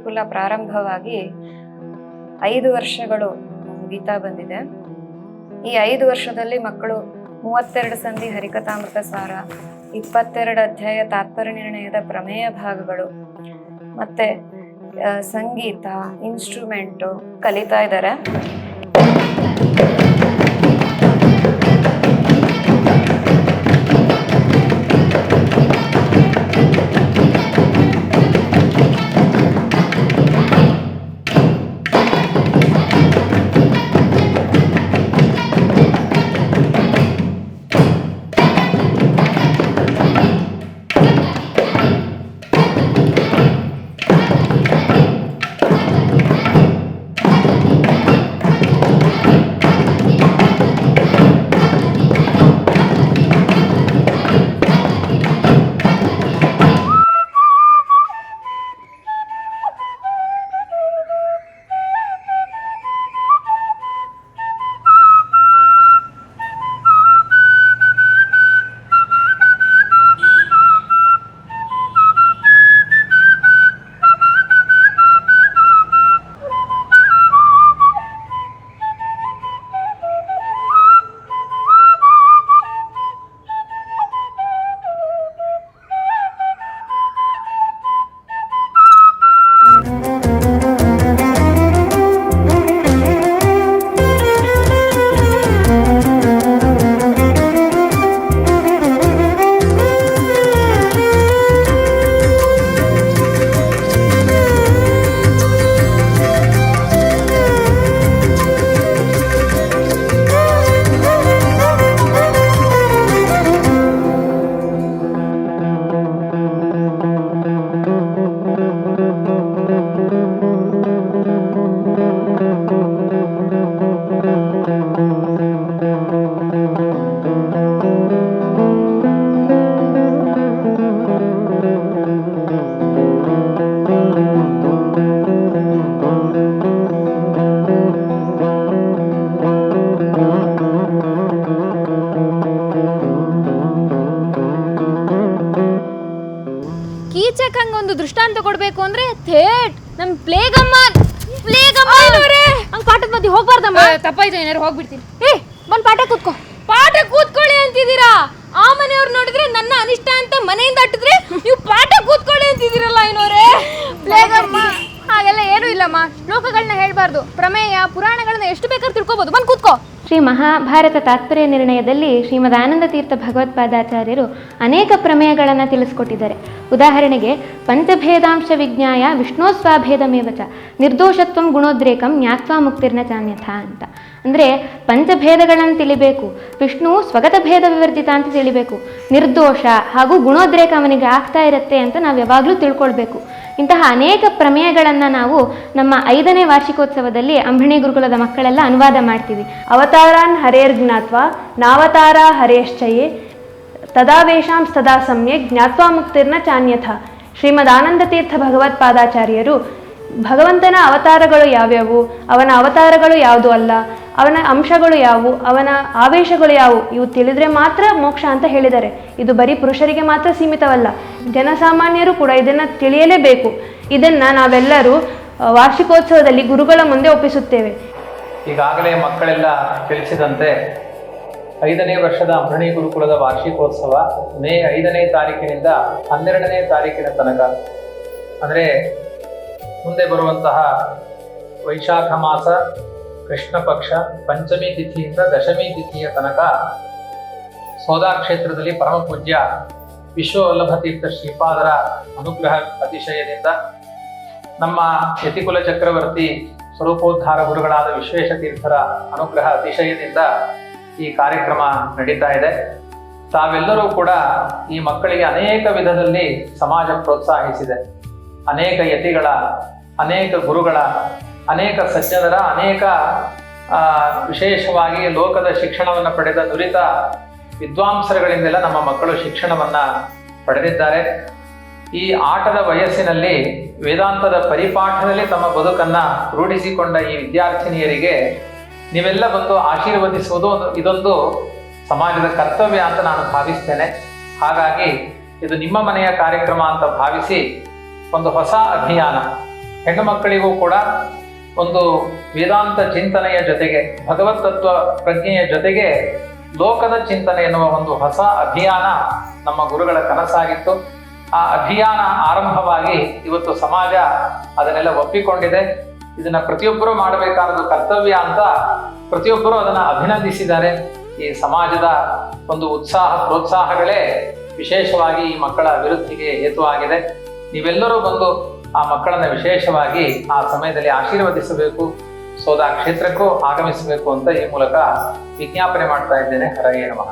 ಗುರುಕುಲ ಪ್ರಾರಂಭವಾಗಿ 5 ವರ್ಷಗಳು ಮುಗಿತಾ ಬಂದಿದೆ. ಈ 5 ವರ್ಷದಲ್ಲಿ ಮಕ್ಕಳು 32 ಸಂಧಿ ಹರಿಕಥಾಮೃತ ಸಾರ, 22 ಅಧ್ಯಾಯ ತಾತ್ಪರ್ಯ ನಿರ್ಣಯದ ಪ್ರಮೇಯ ಭಾಗಗಳು ಮತ್ತೆ ಸಂಗೀತ, ಇನ್ಸ್ಟ್ರೂಮೆಂಟು ಕಲಿತಾ ಇದ್ದಾರೆ. ಒಂದು ದೃಷ್ಟಾಂತ ಕೊಡ್ಬೇಕು ಅಂದ್ರೆ ಥೇಟ್ ನಮ್ ಪ್ಲೇಗಮ್ಮ ಹಂಗ್ ಪಾಠದ ಮಧ್ಯೆ ಹೋಗ್ಬಾರ್ದಮ್ಮ. ತಪ್ಪಾಯ್ತು, ಏನಾರು ಹೋಗ್ಬಿಡ್ತೀನಿ. ಬಂದ್ ಪಾಠ ಕೂತ್ಕೋ. ಪಾಠ ಕೂತ್ಕೊಳ್ಳಿ ಅಂತಿದ್ದೀರಾ? ಆ ಮನೆಯವ್ರು ನೋಡಿದ್ರೆ ನನ್ನ ಅನಿಷ್ಟ ಅಂತ ಮನೆಯಿಂದ ಅಟ್ಟಿದ್ರೆ ನೀವು ಪಾಠ ಕೂತ್ಕೊಳ್ಳಿ ಅಂತಿದ್ದೀರಲ್ಲ ಏನೋರೇ. ಪ್ಲೇಗಮ್ಮ ಹಾಗೆಲ್ಲ ಏನೂ ಇಲ್ಲಮ್ಮ. ಶ್ಲೋಕಗಳನ್ನ ಹೇಳ್ಬಾರ್ದು. ಪ್ರಮೇಯ ಪುರಾಣಗಳನ್ನ ಎಷ್ಟು ಬೇಕಾದ್ರೂ ತಿಳ್ಕೊಬಹುದು. ಬಂದ್ ಕೂತ್ಕೋ. ಶ್ರೀ ಮಹಾಭಾರತ ತಾತ್ಪರ್ಯ ನಿರ್ಣಯದಲ್ಲಿ ಶ್ರೀಮದ್ ಆನಂದ ತೀರ್ಥ ಭಗವತ್ಪಾದಾಚಾರ್ಯರು ಅನೇಕ ಪ್ರಮೇಯಗಳನ್ನು ತಿಳಿಸ್ಕೊಟ್ಟಿದ್ದಾರೆ. ಉದಾಹರಣೆಗೆ ಪಂಚಭೇದಾಂಶ ವಿಜ್ಞಾಯ ವಿಷ್ಣು ಸ್ವಾಭೇದಮೇವ ಚ ನಿರ್ದೋಷತ್ವಂ ಗುಣೋದ್ರೇಕಂ ಜ್ಞಾತ್ವಾ ಮುಕ್ತಿರ್ನ ಚಾನ್ಯಥ ಅಂತ. ಅಂದರೆ ಪಂಚಭೇದಗಳನ್ನು ತಿಳಿಬೇಕು, ವಿಷ್ಣು ಸ್ವಗತ ಭೇದ ವಿವರ್ಜಿತ ಅಂತ ತಿಳಿಬೇಕು, ನಿರ್ದೋಷ ಹಾಗೂ ಗುಣೋದ್ರೇಕ ಅವನಿಗೆ ಆಗ್ತಾ ಇರುತ್ತೆ ಅಂತ ನಾವು ಯಾವಾಗಲೂ ತಿಳ್ಕೊಳ್ಬೇಕು. ಇಂತಹ ಅನೇಕ ಪ್ರಮೇಯಗಳನ್ನು ನಾವು ನಮ್ಮ 5ನೇ ವಾರ್ಷಿಕೋತ್ಸವದಲ್ಲಿ ಅಂಬಣಿ ಗುರುಕುಲದ ಮಕ್ಕಳೆಲ್ಲ ಅನುವಾದ ಮಾಡ್ತೀವಿ. ಅವತಾರಾನ್ ಹರೇರ್ ಜ್ಞಾತ್ವಾ ನಾವತಾರ ಹರೇಶ್ಚಯೇ ತದಾವೇಶಾಂ ಸದಾ ಸಮ್ಯಕ್ ಜ್ಞಾತ್ವಾ ಮುಕ್ತಿರ್ನ ಚಾನ್ಯಥ. ಶ್ರೀಮದ್ ಆನಂದ ತೀರ್ಥ ಭಗವತ್ಪಾದಾಚಾರ್ಯರು ಭಗವಂತನ ಅವತಾರಗಳು ಯಾವ್ಯಾವು, ಅವನ ಅವತಾರಗಳು ಯಾವುದು ಅಲ್ಲ, ಅವನ ಅಂಶಗಳು ಯಾವುವು, ಅವನ ಆವೇಶಗಳು ಯಾವುವು, ಇವು ತಿಳಿದ್ರೆ ಮಾತ್ರ ಮೋಕ್ಷ ಅಂತ ಹೇಳಿದ್ದಾರೆ. ಇದು ಬರೀ ಪುರುಷರಿಗೆ ಮಾತ್ರ ಸೀಮಿತವಲ್ಲ, ಜನಸಾಮಾನ್ಯರು ಕೂಡ ಇದನ್ನು ತಿಳಿಯಲೇಬೇಕು. ಇದನ್ನು ನಾವೆಲ್ಲರೂ ವಾರ್ಷಿಕೋತ್ಸವದಲ್ಲಿ ಗುರುಗಳ ಮುಂದೆ ಒಪ್ಪಿಸುತ್ತೇವೆ. ಈಗಾಗಲೇ ಮಕ್ಕಳೆಲ್ಲ ತಿಳಿಸಿದಂತೆ 5ನೇ ವರ್ಷದ ಅಂಬಣಿ ಗುರುಕುಲದ ವಾರ್ಷಿಕೋತ್ಸವ ಮೇ 5ನೇ ತಾರೀಕಿನಿಂದ 12ನೇ ತಾರೀಕಿನ ತನಕ, ಅಂದರೆ ಮುಂದೆ ಬರುವಂತಹ ವೈಶಾಖ ಮಾಸ ಕೃಷ್ಣ ಪಕ್ಷ ಪಂಚಮಿ ತಿಥಿಯಿಂದ ದಶಮಿ ತಿಥಿಯ ತನಕ ಸೋದಾ ಕ್ಷೇತ್ರದಲ್ಲಿ ಪರಮ ಪೂಜ್ಯ ವಿಶ್ವವಲ್ಲಭ ತೀರ್ಥ ಶ್ರೀಪಾದರ ಅನುಗ್ರಹ ಅತಿಶಯದಿಂದ ನಮ್ಮ ಯತಿಕುಲ ಚಕ್ರವರ್ತಿ ಸ್ವರೂಪೋದ್ಧಾರ ಗುರುಗಳಾದ ವಿಶ್ವೇಶ ತೀರ್ಥರ ಅನುಗ್ರಹ ಅತಿಶಯದಿಂದ ಈ ಕಾರ್ಯಕ್ರಮ ನಡೀತಾ ಇದೆ. ತಾವೆಲ್ಲರೂ ಕೂಡ ಈ ಮಕ್ಕಳಿಗೆ ಅನೇಕ ವಿಧದಲ್ಲಿ ಸಮಾಜ ಪ್ರೋತ್ಸಾಹಿಸಿದೆ. ಅನೇಕ ಯತಿಗಳ, ಅನೇಕ ಗುರುಗಳ, ಅನೇಕ ಸಜ್ಜನರ, ಅನೇಕ ವಿಶೇಷವಾಗಿ ಲೋಕದ ಶಿಕ್ಷಣವನ್ನು ಪಡೆದ ನುರಿತ ವಿದ್ವಾಂಸರುಗಳಿಂದೆಲ್ಲ ನಮ್ಮ ಮಕ್ಕಳು ಶಿಕ್ಷಣವನ್ನು ಪಡೆದಿದ್ದಾರೆ. ಈ ಆಟದ ವಯಸ್ಸಿನಲ್ಲಿ ವೇದಾಂತದ ಪರಿಪಾಠದಲ್ಲಿ ತಮ್ಮ ಬದುಕನ್ನು ರೂಢಿಸಿಕೊಂಡ ಈ ವಿದ್ಯಾರ್ಥಿನಿಯರಿಗೆ ನೀವೆಲ್ಲ ಬಂದು ಆಶೀರ್ವದಿಸುವುದು ಇದೊಂದು ಸಮಾಜದ ಕರ್ತವ್ಯ ಅಂತ ನಾನು ಭಾವಿಸ್ತೇನೆ. ಹಾಗಾಗಿ ಇದು ನಿಮ್ಮ ಮನೆಯ ಕಾರ್ಯಕ್ರಮ ಅಂತ ಭಾವಿಸಿ ಒಂದು ಹೊಸ ಅಭಿಯಾನ, ಹೆಣ್ಣು ಮಕ್ಕಳಿಗೂ ಕೂಡ ಒಂದು ವೇದಾಂತ ಚಿಂತನೆಯ ಜೊತೆಗೆ ಭಗವತ್ ತತ್ವ ಪ್ರಜ್ಞೆಯ ಜೊತೆಗೆ ಲೋಕದ ಚಿಂತನೆ ಎನ್ನುವ ಒಂದು ಹೊಸ ಅಭಿಯಾನ ನಮ್ಮ ಗುರುಗಳ ಕನಸಾಗಿತ್ತು. ಆ ಅಭಿಯಾನ ಆರಂಭವಾಗಿ ಇವತ್ತು ಸಮಾಜ ಅದನ್ನೆಲ್ಲ ಒಪ್ಪಿಕೊಂಡಿದೆ. ಇದನ್ನ ಪ್ರತಿಯೊಬ್ಬರು ಮಾಡಬೇಕಾದ ಕರ್ತವ್ಯ ಅಂತ ಪ್ರತಿಯೊಬ್ಬರು ಅದನ್ನ ಅಭಿನಂದಿಸಿದ್ದಾರೆ. ಈ ಸಮಾಜದ ಒಂದು ಉತ್ಸಾಹ ಪ್ರೋತ್ಸಾಹಗಳೇ ವಿಶೇಷವಾಗಿ ಈ ಮಕ್ಕಳ ಅಭಿವೃದ್ಧಿಗೆ ಹೇತುವಾಗಿದೆ. ನೀವೆಲ್ಲರೂ ಬಂದು ಆ ಮಕ್ಕಳನ್ನ ವಿಶೇಷವಾಗಿ ಆ ಸಮಯದಲ್ಲಿ ಆಶೀರ್ವದಿಸಬೇಕು, ಸೋದಾ ಕ್ಷೇತ್ರಕ್ಕೂ ಆಗಮಿಸಬೇಕು ಅಂತ ಈ ಮೂಲಕ ವಿಜ್ಞಾಪನೆ ಮಾಡ್ತಾ ಇದ್ದೇನೆ. ಹರಯೇ ನಮಃ.